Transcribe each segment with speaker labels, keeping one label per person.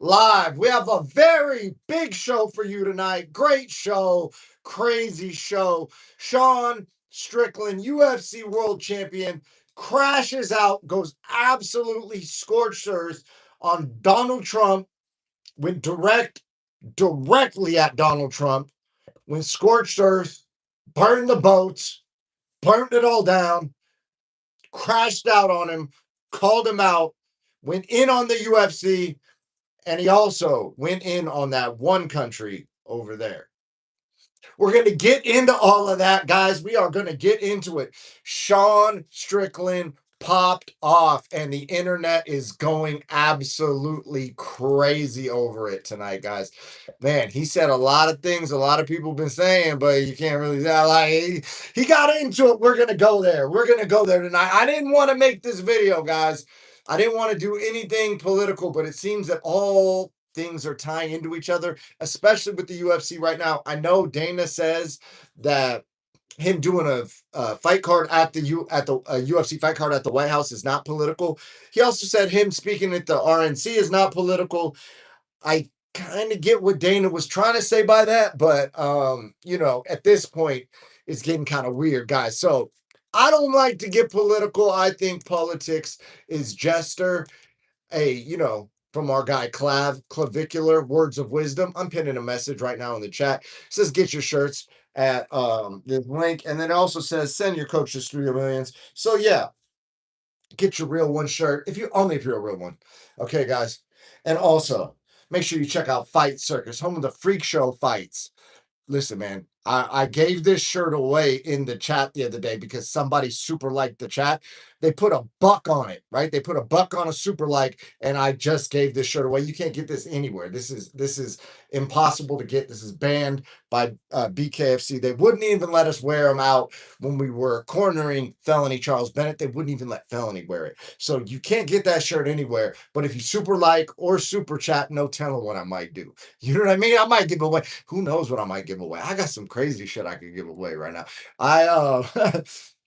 Speaker 1: live. We have a very big show for you tonight. Great show, crazy show. Sean Strickland, UFC world champion, crashes out, goes absolutely scorched earth on Donald Trump, went directly at Donald Trump, went scorched earth, burned the boats, burned it all down, crashed out on him, called him out, went in on the UFC, and he also went in on that one country over there. We're going to get into all of that, guys. We are going to get into it. Sean Strickland popped off, and the internet is going absolutely crazy over it tonight, guys. Man, he said a lot of things a lot of people have been saying, but you can't really like he got into it. We're going to go there. We're going to go there tonight. I didn't want to make this video, guys. I didn't want to do anything political, but it seems that all things are tying into each other, especially with the UFC right now. I know Dana says that him doing a fight card at the UFC fight card at the White House is not political. He also said him speaking at the RNC is not political. I kind of get what Dana was trying to say by that, but at this point, it's getting kind of weird, guys. So I don't like to get political. I think politics is jester. Hey, from our guy Clavicular Words of Wisdom. I'm pinning a message right now in the chat. It says get your shirts at this link, and then it also says send your coach to Studio Millions. So yeah, get your real one shirt if you're a real one. Okay, guys, and also make sure you check out Fight Circus, home of the freak show fights. Listen, man, I gave this shirt away in the chat the other day because somebody super liked the chat. They put a buck on it, right? They put a buck on a super like, and I just gave this shirt away. You can't get this anywhere. This is impossible to get. This is banned by BKFC. They wouldn't even let us wear them out when we were cornering Felony Charles Bennett. They wouldn't even let Felony wear it. So you can't get that shirt anywhere. But if you super like or super chat, no telling what I might do. You know what I mean? I might give away. Who knows what I might give away? I got some crazy shit I could give away right now.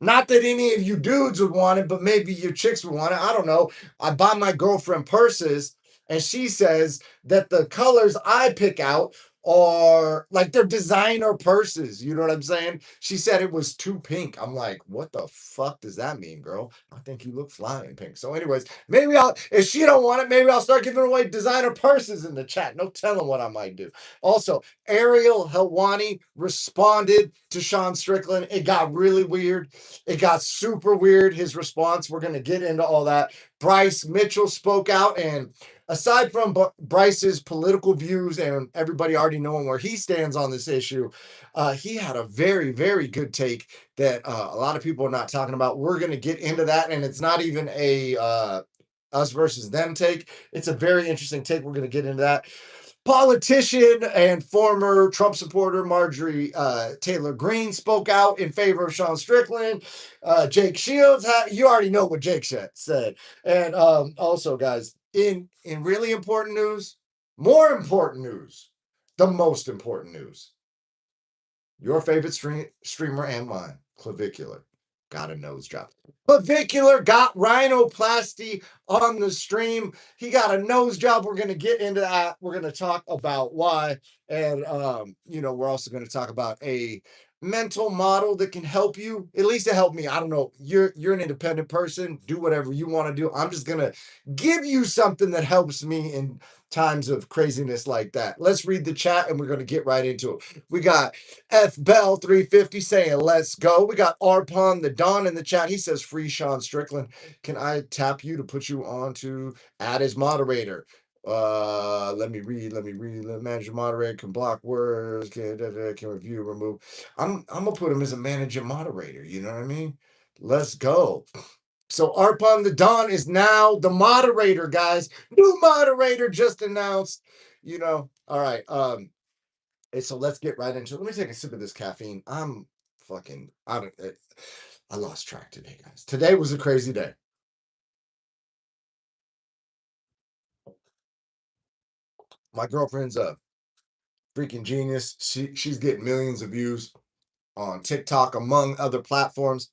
Speaker 1: Not that any of you dudes would want it, but maybe your chicks would want it. I don't know. I buy my girlfriend purses, and she says that the colors I pick out are like they're designer purses. You know what I'm saying? She said it was too pink. I'm like, what the fuck does that mean, girl? I think you look fly in pink. So, anyways, maybe if she don't want it, maybe I'll start giving away designer purses in the chat. No telling what I might do. Also, Ariel Helwani responded to Sean Strickland. It got really weird. It got super weird, his response. We're going to get into all that. Bryce Mitchell spoke out, and aside from Bryce's political views and everybody already knowing where he stands on this issue, he had a very, very good take that a lot of people are not talking about. We're going to get into that, and it's not even a us versus them take. It's a very interesting take. We're going to get into that. Politician and former Trump supporter Marjorie Taylor Greene spoke out in favor of Sean Strickland. Jake Shields, you already know what Jake said. And also, guys, in really important news, more important news, the most important news, your favorite streamer and mine, Clavicular, got a nose job. Clavicular got rhinoplasty on the stream. He got a nose job. We're going to get into that. We're going to talk about why. And, we're also going to talk about a mental model that can help you, at least to help me. I don't know. You're an independent person. Do whatever you want to do. I'm just going to give you something that helps me in times of craziness like that. Let's read the chat and we're going to get right into it. We got F Bell 350 saying let's go. We got Arpon the Don in the chat. He says free Sean Strickland. Can I tap you to put you on to add as moderator? Let me read. Let manager moderator can block words, can review, remove. I'm gonna put him as a manager moderator, you know what I mean? Let's go. So Arpon the Don is now the moderator, guys. New moderator just announced. All right. So let's get right into it. Let me take a sip of this caffeine. I'm fucking out of it. I lost track today, guys. Today was a crazy day. My girlfriend's a freaking genius. She's getting millions of views on TikTok, among other platforms.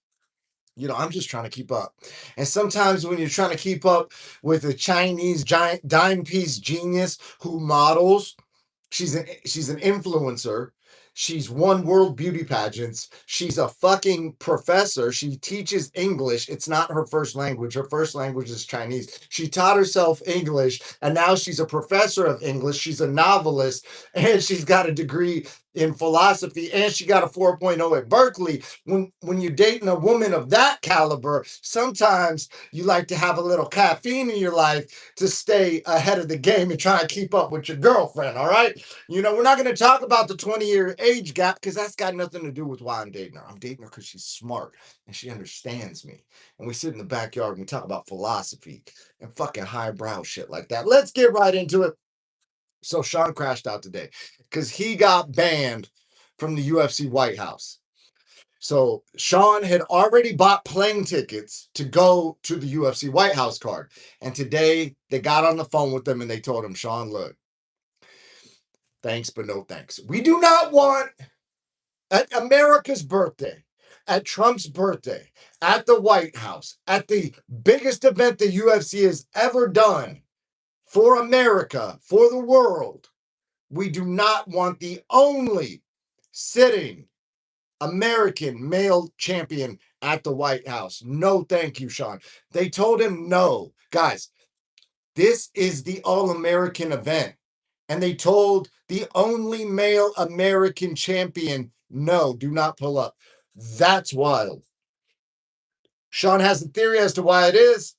Speaker 1: I'm just trying to keep up. And sometimes when you're trying to keep up with a Chinese giant dime piece genius who models, she's an influencer. She's won world beauty pageants. She's a fucking professor. She teaches English. It's not her first language. Her first language is Chinese. She taught herself English, and now she's a professor of English. She's a novelist, and she's got a degree in philosophy, and she got a 4.0 at Berkeley. When you're dating a woman of that caliber, sometimes you like to have a little caffeine in your life to stay ahead of the game and try and keep up with your girlfriend, all right? We're not going to talk about the 20-year age gap because that's got nothing to do with why I'm dating her. I'm dating her because she's smart and she understands me. And we sit in the backyard and we talk about philosophy and fucking highbrow shit like that. Let's get right into it. So Sean crashed out today because he got banned from the UFC White House. So Sean had already bought plane tickets to go to the UFC White House card. And today they got on the phone with him and they told him, Sean, look, thanks, but no thanks. We do not want at America's birthday, at Trump's birthday, at the White House, at the biggest event the UFC has ever done for America, for the world. We do not want the only sitting American male champion at the White House. No, thank you, Sean. They told him no. Guys, this is the All-American event. And they told the only male American champion, no, do not pull up. That's wild. Sean has a theory as to why it is.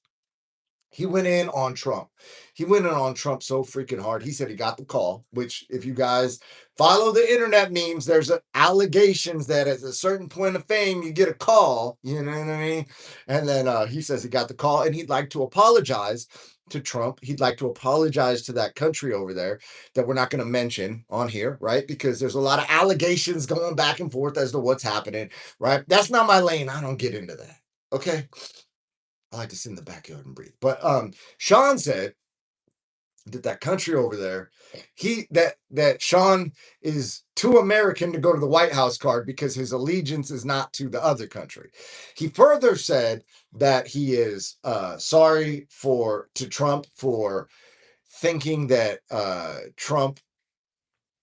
Speaker 1: He went in on Trump. He went in on Trump so freaking hard. He said he got the call, which if you guys follow the internet memes, there's allegations that at a certain point of fame, you get a call, you know what I mean? And then he says he got the call and he'd like to apologize to Trump. He'd like to apologize to that country over there that we're not going to mention on here, right? Because there's a lot of allegations going back and forth as to what's happening, right? That's not my lane. I don't get into that. Okay. I like to sit in the backyard and breathe. But Sean said that country over there, that Sean is too American to go to the White House card because his allegiance is not to the other country. He further said that he is sorry to Trump for thinking that Trump,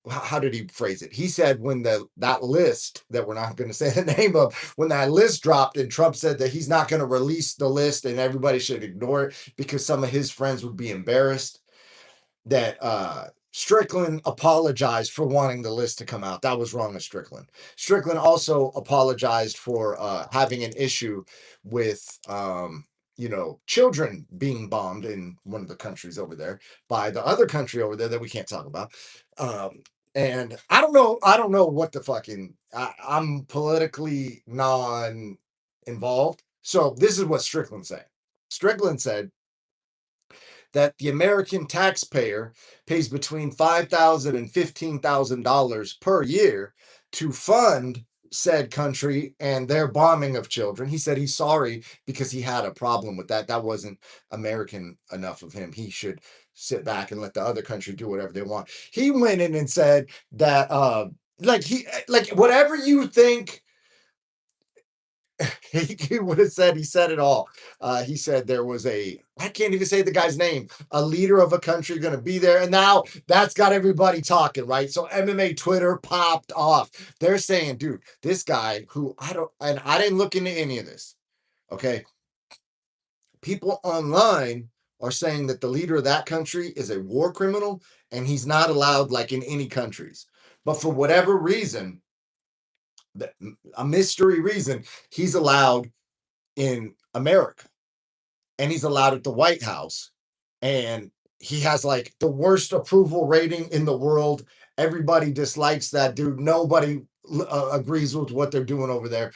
Speaker 1: how did he phrase it? He said when that list that we're not going to say the name of, when that list dropped and Trump said that he's not going to release the list and everybody should ignore it because some of his friends would be embarrassed, that Strickland apologized for wanting the list to come out. That was wrong of Strickland. Strickland also apologized for having an issue with children being bombed in one of the countries over there by the other country over there that we can't talk about. And I don't know what the fucking I'm politically non-involved. So this is what Strickland said. Strickland said that the American taxpayer pays between $5,000 and $15,000 per year to fund said country and their bombing of children. He said he's sorry because he had a problem with that. That wasn't American enough of him. He should sit back and let the other country do whatever they want. He went in and said that whatever you think he would have said, he said it all. He said there was I can't even say the guy's name, a leader of a country going to be there. And now that's got everybody talking, right? So MMA Twitter popped off. They're saying, dude, this guy who I didn't look into any of this. Okay. People online are saying that the leader of that country is a war criminal and he's not allowed like in any countries. But for whatever reason, a mystery reason, he's allowed in America and he's allowed at the White House and he has like the worst approval rating in the world. Everybody dislikes that dude. Nobody agrees with what they're doing over there.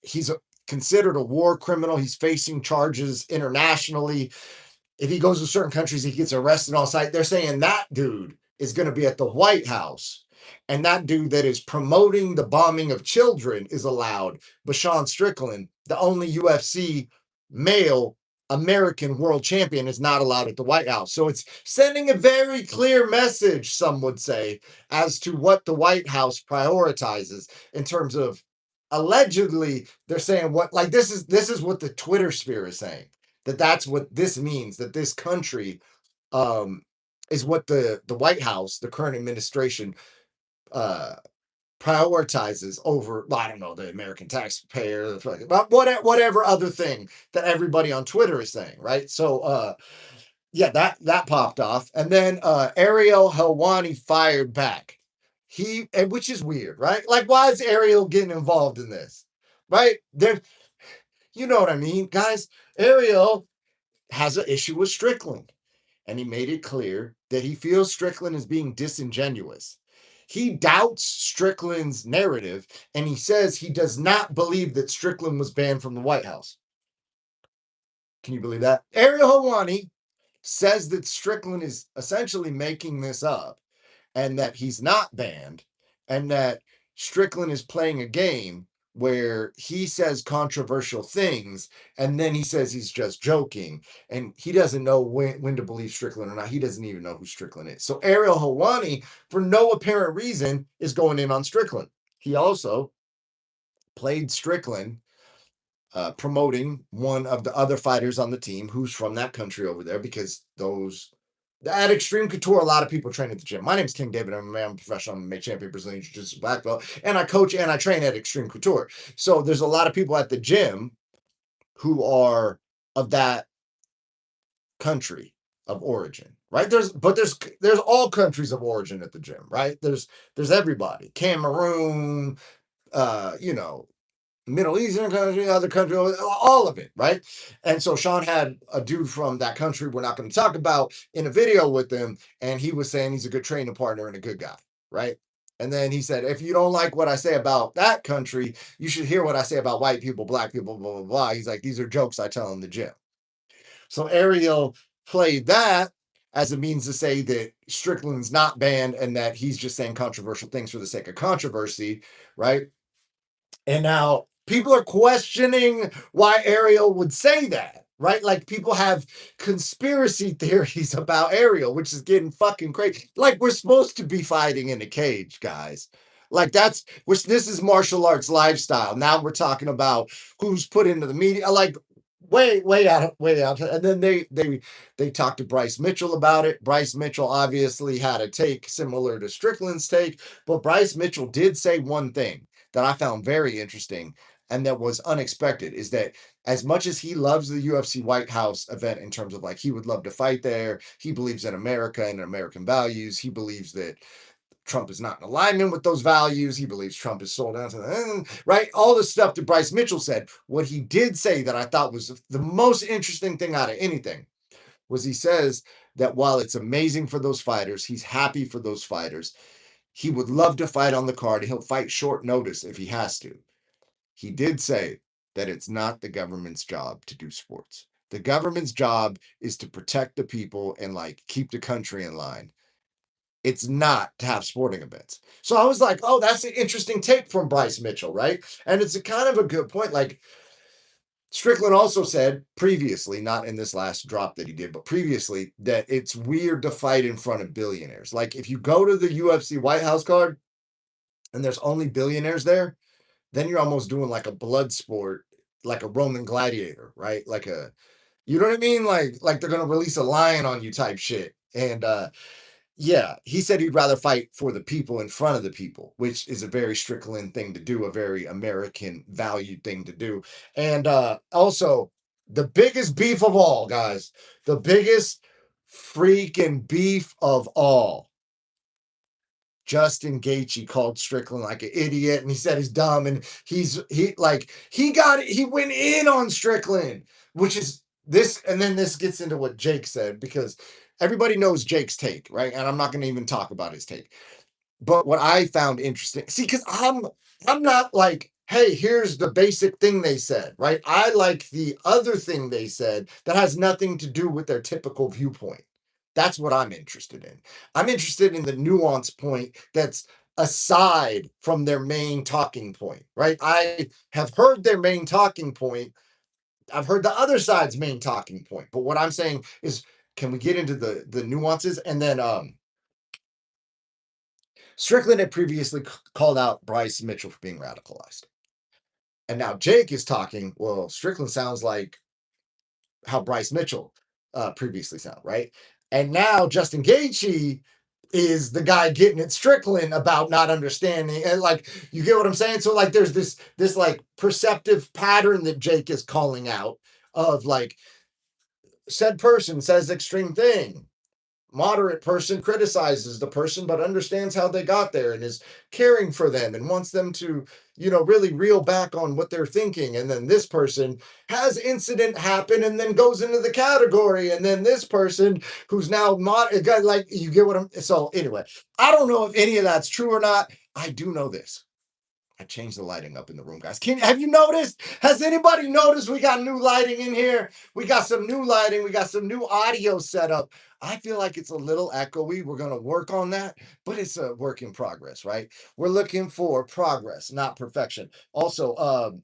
Speaker 1: He's considered a war criminal. He's facing charges internationally. If he goes to certain countries, he gets arrested on site. They're saying that dude is going to be at the White House. And that dude that is promoting the bombing of children is allowed. But Sean Strickland, the only UFC male American world champion, is not allowed at the White House. So it's sending a very clear message, some would say, as to what the White House prioritizes in terms of allegedly they're saying what, like, this is what the Twitter sphere is saying, that's what this means, that this country um is what the White House, the current administration, uh prioritizes over, I don't know, the American taxpayer, but whatever other thing that everybody on Twitter is saying, right? So yeah, that popped off. And then Ariel Helwani fired back. Which is weird, right? Like, why is Ariel getting involved in this? Right? There, you know what I mean, guys. Ariel has an issue with Strickland, and he made it clear that he feels Strickland is being disingenuous. He doubts Strickland's narrative, and he says he does not believe that Strickland was banned from the White House. Can you believe that? Ariel Helwani says that Strickland is essentially making this up, and that he's not banned, and that Strickland is playing a game where he says controversial things, and then he says he's just joking, and he doesn't know when to believe Strickland or not. He doesn't even know who Strickland is. So Ariel Helwani, for no apparent reason, is going in on Strickland. He also played Strickland promoting one of the other fighters on the team who's from that country over there, because those at Extreme Couture, a lot of people train at the gym. My name is King David. I'm a professional MMA champion, Brazilian Jiu-Jitsu black belt, and I coach and I train at Extreme Couture. So there's a lot of people at the gym who are of that country of origin, right? There's all countries of origin at the gym, right? There's everybody. Cameroon, you know, Middle Eastern country, other country, all of it, right? And so Sean had a dude from that country we're not going to talk about in a video with him, and he was saying he's a good training partner and a good guy, right? And then he said, if you don't like what I say about that country, you should hear what I say about white people, black people, blah, blah, blah. He's like, these are jokes I tell in the gym. So Ariel played that as a means to say that Strickland's not banned and that he's just saying controversial things for the sake of controversy, right? And now people are questioning why Ariel would say that, right? Like, people have conspiracy theories about Ariel, which is getting fucking crazy. Like, we're supposed to be fighting in a cage, guys. Like, this is martial arts lifestyle. Now we're talking about who's put into the media. Like, way out, way out. And then they talked to Bryce Mitchell about it. Bryce Mitchell obviously had a take similar to Strickland's take, but Bryce Mitchell did say one thing that I found very interesting and that was unexpected, is that as much as he loves the UFC White House event in terms of, like, he would love to fight there, he believes in America and American values, he believes that Trump is not in alignment with those values, he believes Trump is sold out to the right, all the stuff that Bryce Mitchell said. What he did say that I thought was the most interesting thing out of anything was he says that while it's amazing for those fighters, he's happy for those fighters, he would love to fight on the card. He'll fight short notice if he has to. He did say that it's not the government's job to do sports. The government's job is to protect the people and, like, keep the country in line. It's not to have sporting events. So I was like, oh, that's an interesting take from Bryce Mitchell, right? And it's a kind of a good point. Like, Strickland also said previously, not in this last drop that he did, but previously, that it's weird to fight in front of billionaires. Like, if you go to the UFC White House card and there's only billionaires there, then you're almost doing like a blood sport, like a Roman gladiator, right? Like you know what I mean? Like they're gonna release a lion on you type shit. And yeah, he said he'd rather fight for the people in front of the people, which is a very Strickland thing to do, a very American valued thing to do. And also, the biggest beef of all, guys, the biggest freaking beef of all. Justin Gaethje called Strickland like an idiot, and he said he's dumb, and he went in on Strickland, which is this. And then this gets into what Jake said, because everybody knows Jake's take, right? And I'm not going to even talk about his take. But what I found interesting, see, because I'm not like, hey, here's the basic thing they said, right? I like the other thing they said that has nothing to do with their typical viewpoint. That's what I'm interested in. I'm interested in the nuance point that's aside from their main talking point, right? I have heard their main talking point. I've heard the other side's main talking point. But what I'm saying is, can we get into the nuances? And then Strickland had previously called out Bryce Mitchell for being radicalized. And now Jake is talking. Well, Strickland sounds like how Bryce Mitchell previously sounded, right? And now Justin Gaethje is the guy getting at Strickland about not understanding, and like, you get what I'm saying? So like, there's this like perceptive pattern that Jake is calling out of like, said person says extreme thing. Moderate person criticizes the person, but understands how they got there and is caring for them and wants them to, really reel back on what they're thinking. And then this person has incident happen and then goes into the category. And then this person who's now like, you get what I'm. So anyway, I don't know if any of that's true or not. I do know this. I changed the lighting up in the room, guys. Have you noticed? Has anybody noticed we got new lighting in here? We got some new lighting. We got some new audio setup. I feel like it's a little echoey. We're going to work on that, but it's a work in progress, right? We're looking for progress, not perfection. Also,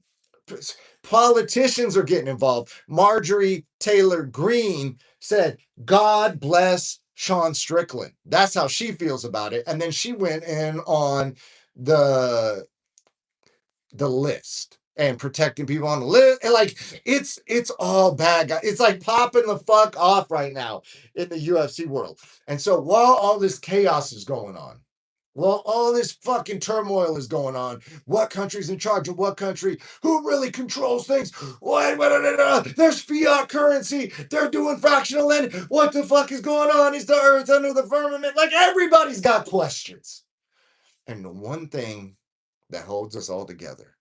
Speaker 1: politicians are getting involved. Marjorie Taylor Greene said, God bless Sean Strickland. That's how she feels about it. And then she went in on the list and protecting people on the list. And like, it's all bad, guys. It's like popping the fuck off right now in the UFC world. And so while all this chaos is going on, while all this fucking turmoil is going on, what country's in charge of what country? Who really controls things? There's fiat currency. They're doing fractional lending. What the fuck is going on? Is the earth under the firmament? Like, everybody's got questions. And the one thing that holds us all together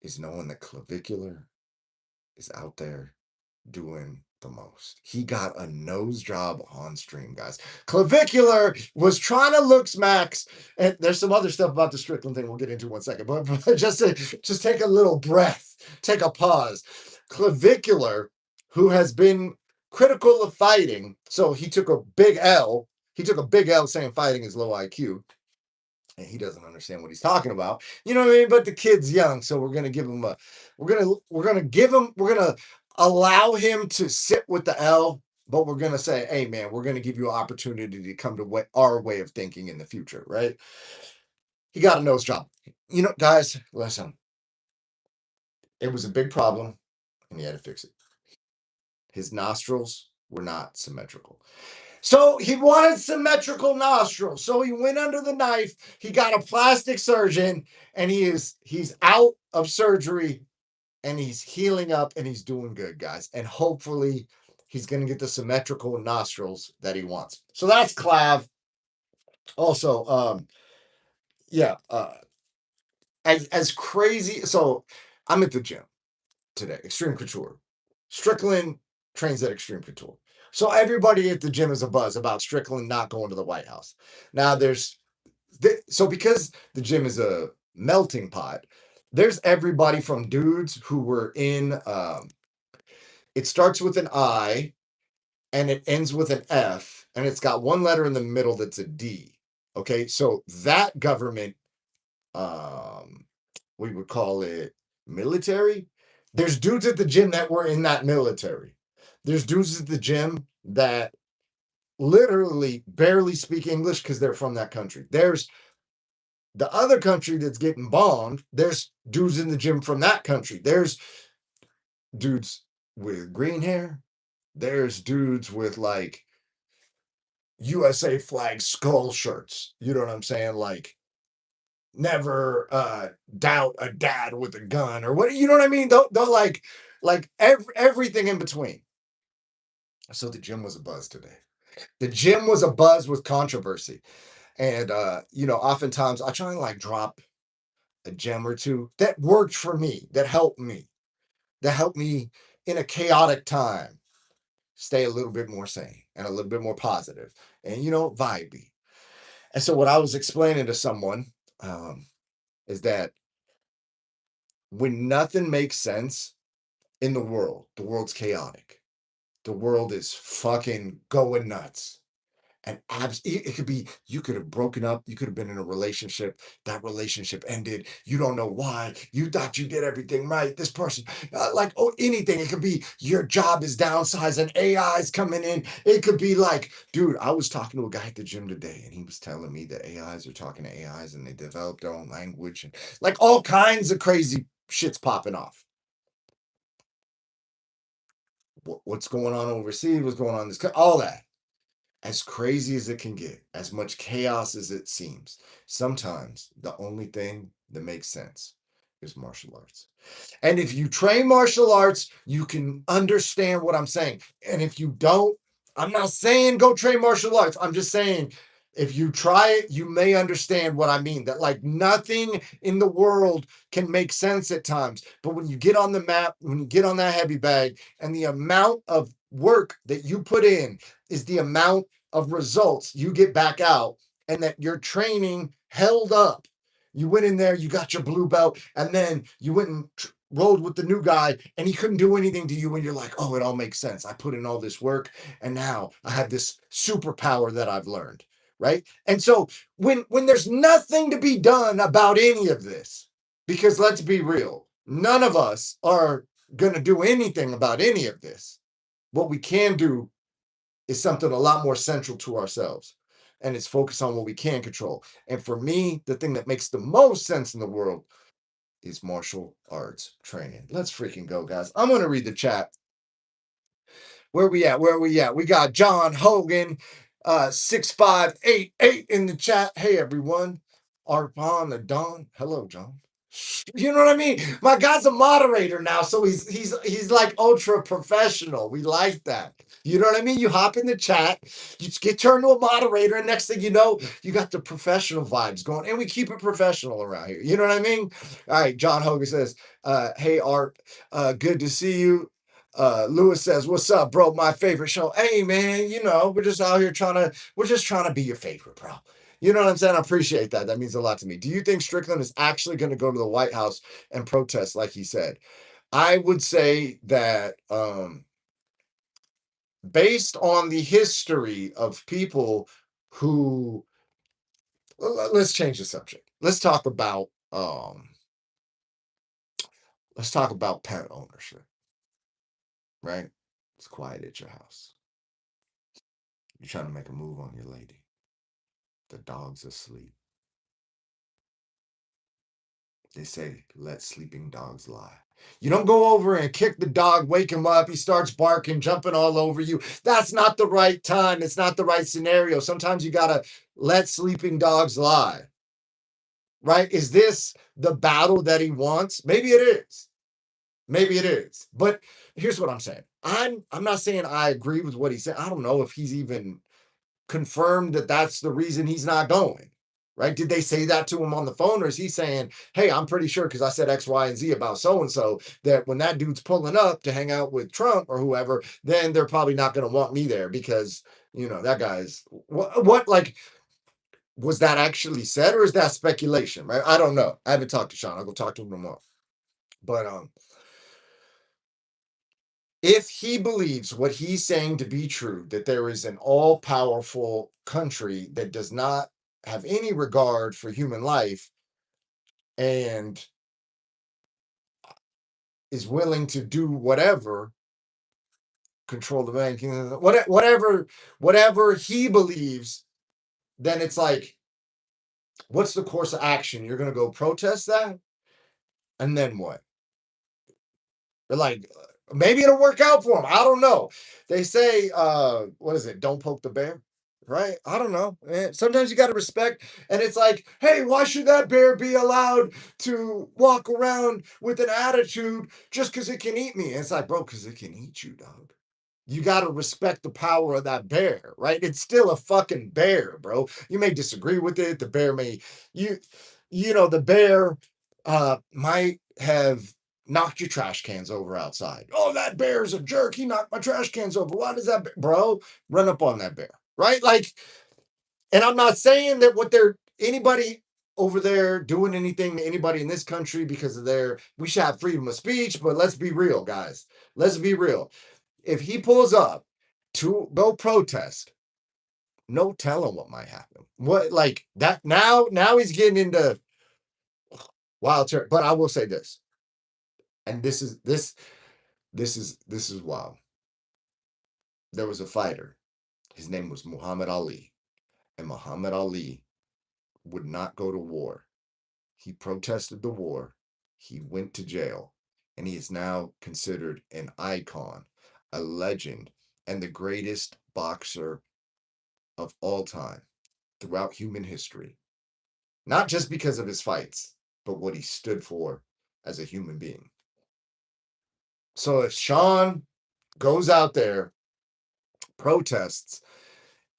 Speaker 1: is knowing that Clavicular is out there doing the most. He got a nose job on stream, guys. Clavicular was trying to look smacks, and there's some other stuff about the Strickland thing we'll get into in 1 second, but just take a little breath, take a pause. Clavicular, who has been critical of fighting, so he took a big L. He took a big L saying fighting is low IQ. And he doesn't understand what he's talking about. You know what I mean? But the kid's young, so we're gonna give him we're gonna allow him to sit with the L, but we're gonna say, hey man, we're gonna give you an opportunity to come to our way of thinking in the future, right? He got a nose job. Guys, listen. It was a big problem, and he had to fix it. His nostrils were not symmetrical. So he wanted symmetrical nostrils. So he went under the knife. He got a plastic surgeon, and he's out of surgery, and he's healing up, and he's doing good, guys. And hopefully he's going to get the symmetrical nostrils that he wants. So that's Clav. Also, as crazy. So I'm at the gym today, Extreme Couture. Strickland trains at Extreme Couture. So everybody at the gym is abuzz about Strickland not going to the White House. Now so because the gym is a melting pot, there's everybody from dudes who were in, it starts with an I and it ends with an F, and it's got one letter in the middle that's a D. Okay, so that government, we would call it military. There's dudes at the gym that were in that military. There's dudes at the gym that literally barely speak English because they're from that country. There's the other country that's getting bombed. There's dudes in the gym from that country. There's dudes with green hair. There's dudes with like USA flag skull shirts. You know what I'm saying? Like, never doubt a dad with a gun, or what, you know what I mean? Don't like everything in between. So the gym was a buzz today. The gym was a buzz with controversy. And oftentimes I try and like drop a gem or two that worked for me, that helped me in a chaotic time stay a little bit more sane and a little bit more positive and vibey. And so what I was explaining to someone is that when nothing makes sense in the world's chaotic. The world is fucking going nuts. And it could be, you could have broken up, you could have been in a relationship, that relationship ended, you don't know why, you thought you did everything right, this person, anything. It could be your job is downsizing, AI's coming in. It could be like, dude, I was talking to a guy at the gym today, and he was telling me that AIs are talking to AIs, and they develop their own language, and like all kinds of crazy shit's popping off. What's going on overseas? What's going on in this? All that. As crazy as it can get, as much chaos as it seems, sometimes the only thing that makes sense is martial arts. And if you train martial arts, you can understand what I'm saying. And if you don't, I'm not saying go train martial arts. I'm just saying if you try it, you may understand what I mean. That like nothing in the world can make sense at times. But when you get on the map, when you get on that heavy bag, and the amount of work that you put in is the amount of results you get back out, and that your training held up. You went in there, you got your blue belt, and then you went and rolled with the new guy, and he couldn't do anything to you. And you're like, oh, it all makes sense. I put in all this work, and now I have this superpower that I've learned, right? And so when there's nothing to be done about any of this, because let's be real, none of us are going to do anything about any of this. What we can do is something a lot more central to ourselves, and it's focus on what we can control. And for me, the thing that makes the most sense in the world is martial arts training. Let's freaking go, guys. I'm going to read the chat. Where we at? Where we at? We got John Hogan, 6588 in the chat. Hey, everyone. Arpon the Don. Hello, John. You know what I mean? My guy's a moderator now, so he's like ultra professional. We like that. You know what I mean? You hop in the chat, you just get turned to a moderator, and next thing you know, you got the professional vibes going, and we keep it professional around here. You know what I mean? All right, John Hogan says, hey Art, good to see you. Lewis says, what's up, bro? My favorite show. Hey man, you know, we're just out here we're just trying to be your favorite, bro. You know what I'm saying? I appreciate that. That means a lot to me. Do you think Strickland is actually going to go to the White House and protest like he said? I would say that based on the history of people who, let's change the subject. Let's talk about pet ownership, right? It's quiet at your house. You're trying to make a move on your lady. The dog's asleep. They say, let sleeping dogs lie. You don't go over and kick the dog, wake him up. He starts barking, jumping all over you. That's not the right time. It's not the right scenario. Sometimes you got to let sleeping dogs lie. Right? Is this the battle that he wants? Maybe it is. Maybe it is. But here's what I'm saying. I'm not saying I agree with what he said. I don't know if he's even confirmed that that's the reason he's not going. Right? Did they say that to him on the phone, or is he saying, hey, I'm pretty sure because I said X, Y, and Z about so-and-so that when that dude's pulling up to hang out with Trump or whoever, then they're probably not going to want me there because, you know, that guy's what like, was that actually said or is that speculation? Right? I don't know. I haven't talked to Sean. I'll go talk to him tomorrow. But if he believes what he's saying to be true, that there is an all-powerful country that does not have any regard for human life and is willing to do whatever, control the banking, whatever he believes, then it's like, what's the course of action? You're going to go protest that? And then what? They're like, maybe it'll work out for him. I don't know. They say, what is it? Don't poke the bear. Right? I don't know. Sometimes you got to respect. And it's like, hey, why should that bear be allowed to walk around with an attitude just because it can eat me? And it's like, bro, because it can eat you, dog. You got to respect the power of that bear, right? It's still a fucking bear, bro. You may disagree with it. The bear may, the bear might have knocked your trash cans over outside. Oh, that bear's a jerk. He knocked my trash cans over. Why does that, bro? Run up on that bear, right? Like, and I'm not saying that anybody over there doing anything to anybody in this country because of we should have freedom of speech, but let's be real, guys. Let's be real. If he pulls up to go protest, no telling what might happen. What like that now he's getting into wild territory. But I will say this, and this is wild. There was a fighter. His name was Muhammad Ali, and Muhammad Ali would not go to war. He protested the war. He went to jail, and he is now considered an icon, a legend, and the greatest boxer of all time throughout human history. Not just because of his fights, but what he stood for as a human being. So if Sean goes out there, protests,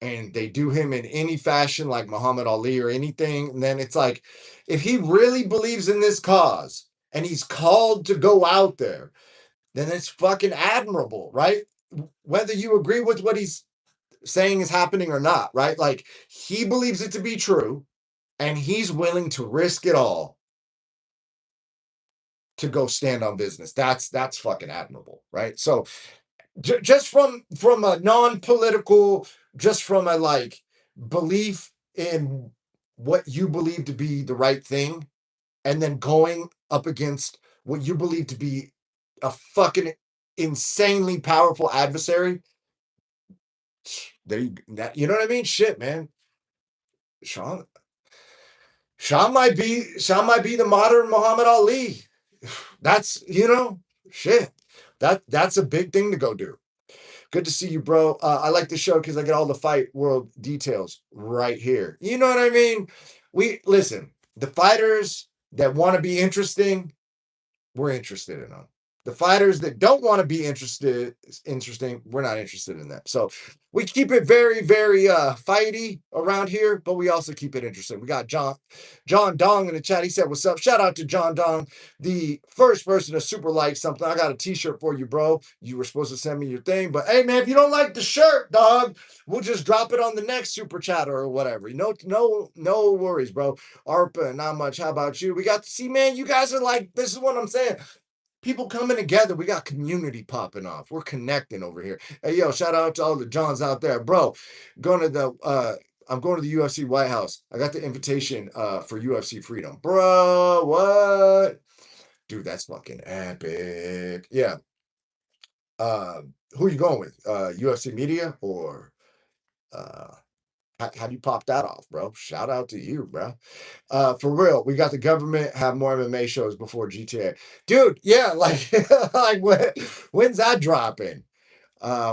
Speaker 1: and they do him in any fashion like Muhammad Ali or anything, and then it's like, if he really believes in this cause and he's called to go out there, then it's fucking admirable, right? Whether you agree with what he's saying is happening or not, right? Like, he believes it to be true and he's willing to risk it all to go stand on business. That's fucking admirable, right? So just from a non-political, just from a like belief in what you believe to be the right thing, and then going up against what you believe to be a fucking insanely powerful adversary. There you know what I mean? Shit, man. Sean might be the modern Muhammad Ali. That's, shit. That's a big thing to go do. Good to see you, bro. I like the show because I get all the fight world details right here. You know what I mean? Listen, the fighters that want to be interesting, we're interested in them. The fighters that don't want to be interesting, we're not interested in that. So we keep it very, very fighty around here, but we also keep it interesting. We got John Dong in the chat. He said, "What's up?" Shout out to John Dong, the first person to super like something. I got a t-shirt for you, bro. You were supposed to send me your thing, but hey, man, if you don't like the shirt, dog, we'll just drop it on the next super chatter or whatever. No worries, bro. ARPA, not much. How about you? We got to see, man. You guys are like, this is what I'm saying. People coming together. We got community popping off. We're connecting over here. Hey, yo, shout out to all the Johns out there, bro. I'm going to the UFC White House. I got the invitation for UFC Freedom. Bro, what? Dude, that's fucking epic. Yeah. Who are you going with? UFC Media or how do you pop that off, bro? Shout out to you, bro. For real, we got the government have more MMA shows before GTA. Dude, yeah, like, like when's that dropping?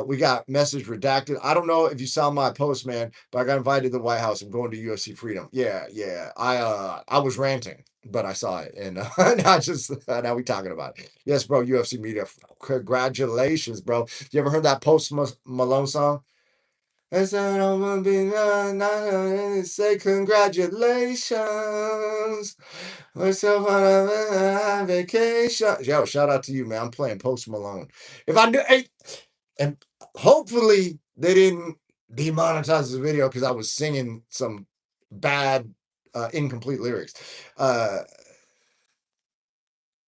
Speaker 1: We got message redacted. I don't know if you saw my post, man, but I got invited to the White House. I'm going to UFC Freedom. Yeah. I was ranting, but I saw it, and now we talking about it. Yes, bro. UFC Media, congratulations, bro. You ever heard that Post Malone song? I said, I'm gonna be say congratulations. We're so on vacation. Yo, shout out to you, man. I'm playing Post Malone. If I knew, hey, and hopefully they didn't demonetize the video because I was singing some bad, incomplete lyrics.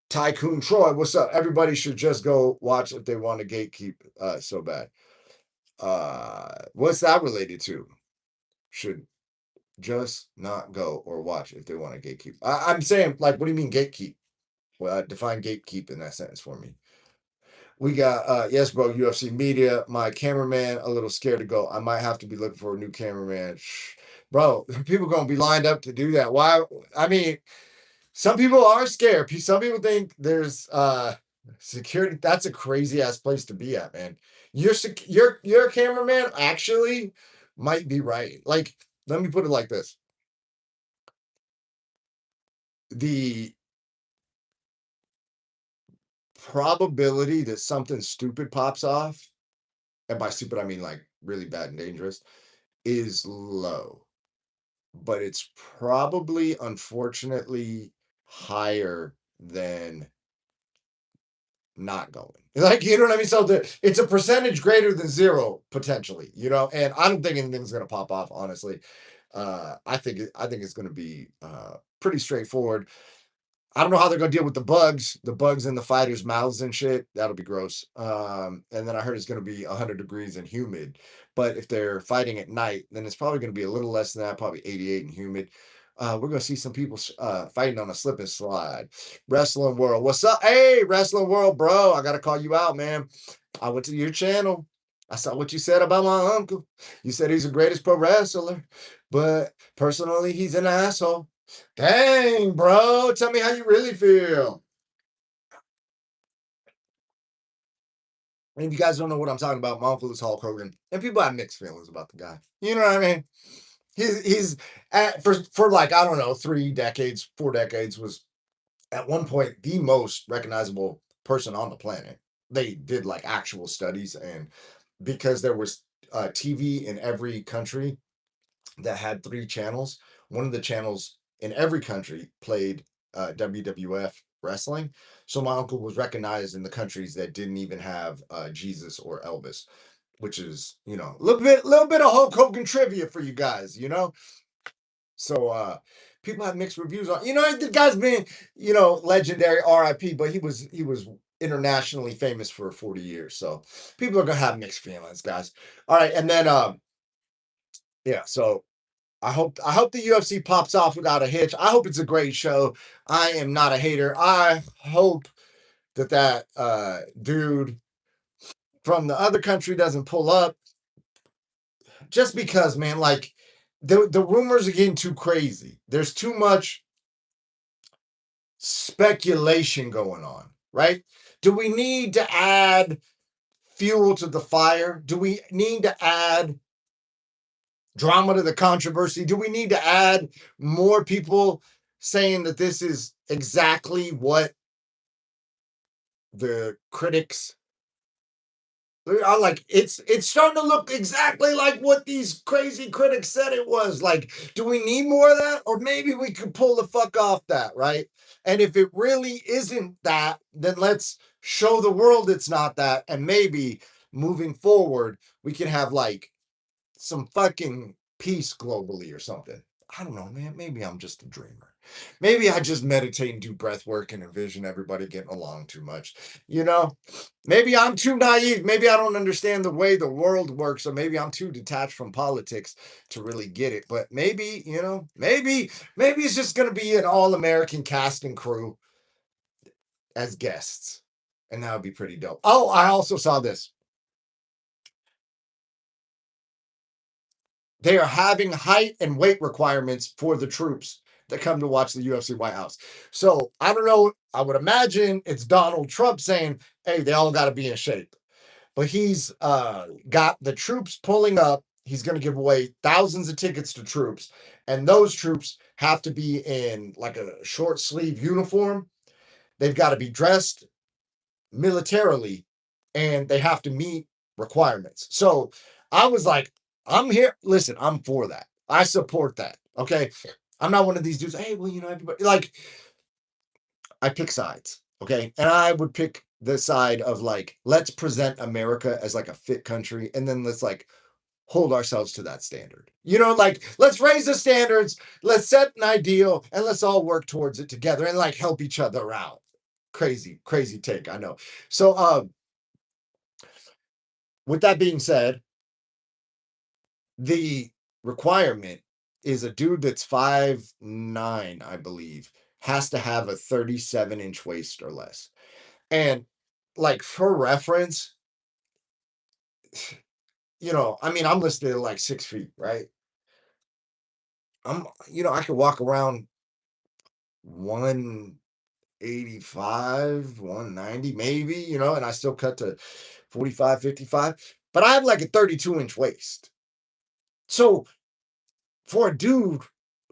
Speaker 1: Tycoon Troy, what's up? Everybody should just go watch if they want to gatekeep so bad. What's that related to? Should just not go or watch if they want to gatekeep. I'm saying, like, what do you mean gatekeep? Well, define gatekeep in that sentence for me. We got yes, bro, UFC Media. My cameraman a little scared to go. I might have to be looking for a new cameraman. Bro, people gonna be lined up to do that. Why? I mean, some people are scared. Some people think there's security. That's a crazy ass place to be at, man. Your cameraman actually might be right. Like, let me put it like this. The probability that something stupid pops off, and by stupid I mean like really bad and dangerous, is low. But it's probably, unfortunately, higher than not going. Like, you know what I mean? So it's a percentage greater than zero, potentially, and I don't think anything's gonna pop off, honestly. I think it's gonna be pretty straightforward. I don't know how they're gonna deal with the bugs in the fighters' mouths and shit. That'll be gross. And then I heard it's gonna be 100 degrees and humid. But if they're fighting at night, then it's probably gonna be a little less than that, probably 88 and humid. We're gonna see some people fighting on a slip and slide. Wrestling World, what's up? Hey, Wrestling World, bro. I gotta call you out, man. I went to your channel. I saw what you said about my uncle. You said he's the greatest pro wrestler, but personally, he's an asshole. Dang, bro. Tell me how you really feel. And if you guys don't know what I'm talking about, my uncle is Hulk Hogan, and people have mixed feelings about the guy. You know what I mean? He's for like, I don't know, 3 decades, 4 decades, was at one point the most recognizable person on the planet. They did like actual studies, and because there was TV in every country that had 3 channels, one of the channels in every country played WWF wrestling. So my uncle was recognized in the countries that didn't even have Jesus or Elvis, which is, little bit of Hulk Hogan trivia for you guys, So people have mixed reviews on, the guy's been, legendary, RIP, but he was internationally famous for 40 years. So people are gonna have mixed feelings, guys. All right, and then yeah, so I hope the UFC pops off without a hitch. I hope it's a great show. I am not a hater. I hope that dude from the other country doesn't pull up, just because, man, like the rumors are getting too crazy. There's too much speculation going on, right? Do we need to add fuel to the fire? Do we need to add drama to the controversy? Do we need to add more people saying that this is exactly what the critics are like? It's starting to look exactly like what these crazy critics said it was. Like, do we need more of that? Or maybe we could pull the fuck off that, right? And if it really isn't that, then let's show the world it's not that. And maybe moving forward, we can have like some fucking peace globally or something. I don't know, man. Maybe I'm just a dreamer. Maybe I just meditate and do breath work and envision everybody getting along too much. You know, maybe I'm too naive. Maybe I don't understand the way the world works, or maybe I'm too detached from politics to really get it. But maybe, maybe it's just going to be an all American cast and crew as guests. And that would be pretty dope. Oh, I also saw this. They are having height and weight requirements for the troops that come to watch the UFC White House. So I don't know. I would imagine it's Donald Trump saying, hey, they all got to be in shape. But he's got the troops pulling up. He's going to give away thousands of tickets to troops. And those troops have to be in like a short sleeve uniform. They've got to be dressed militarily, and they have to meet requirements. So I was like, I'm here. Listen, I'm for that. I support that. Okay. I'm not one of these dudes. Hey, well, everybody, like, I pick sides. Okay. And I would pick the side of like, let's present America as like a fit country. And then let's like hold ourselves to that standard. Like, let's raise the standards. Let's set an ideal and let's all work towards it together and like help each other out. Crazy, crazy take. I know. So, with that being said, the requirement is a dude that's 5'9", I believe, has to have a 37-inch waist or less. And like, for reference, I mean, I'm listed at like 6 feet, right? I could walk around 185, 190, maybe, and I still cut to 45, 55. But I have like a 32-inch waist. So for a dude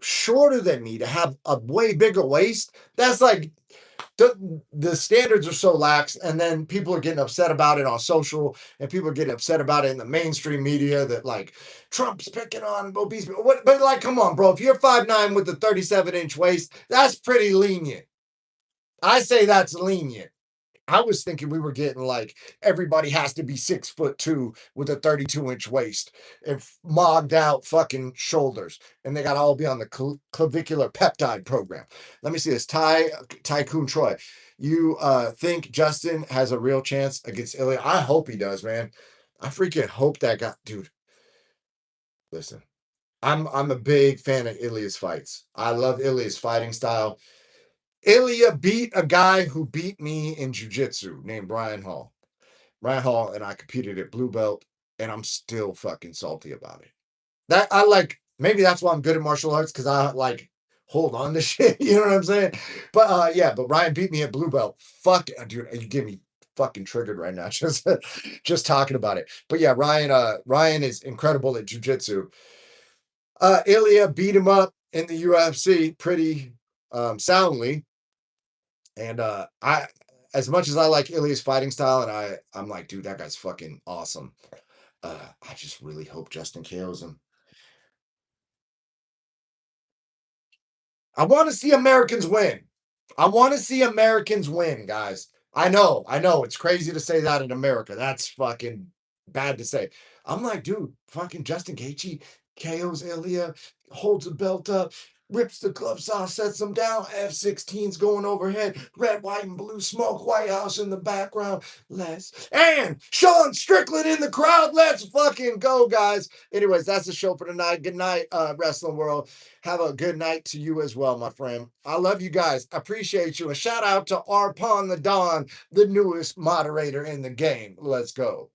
Speaker 1: shorter than me to have a way bigger waist, that's like the standards are so lax, and then people are getting upset about it on social, and people are getting upset about it in the mainstream media that like Trump's picking on obese people. But like, come on, bro, if you're 5'9" with a 37-inch waist, that's pretty lenient. I say that's lenient. I was thinking we were getting like everybody has to be 6'2" with a 32-inch waist and mogged out fucking shoulders, and they got to all be on the clavicular peptide program. Let me see this. Tycoon Troy, you think Justin has a real chance against Ilya? I hope he does, man. I freaking hope that guy, dude. Listen, I'm a big fan of Ilya's fights. I love Ilya's fighting style. Ilya beat a guy who beat me in jiu-jitsu named Brian Hall. Brian Hall and I competed at blue belt, and I'm still fucking salty about it. That I like, maybe that's why I'm good at martial arts, because I like hold on to shit. You know what I'm saying? But yeah, but Ryan beat me at blue belt. Fuck, dude, you give me fucking triggered right now just talking about it. But yeah, Ryan is incredible at jiu-jitsu. Ilya beat him up in the UFC pretty soundly. And I as much as I like Ilya's fighting style, and I'm like, dude, that guy's fucking awesome. I just really hope Justin KOs him. I want to see Americans win. I want to see Americans win, guys. I know. It's crazy to say that in America. That's fucking bad to say. I'm like, dude, fucking Justin Gaethje KOs Ilya, holds the belt up, rips the gloves off, sets them down. F-16's going overhead. Red, white, and blue smoke. White House in the background. And Sean Strickland in the crowd. Let's fucking go, guys. Anyways, that's the show for tonight. Good night, wrestling world. Have a good night to you as well, my friend. I love you guys. I appreciate you. A shout out to Arpon the Don, the newest moderator in the game. Let's go.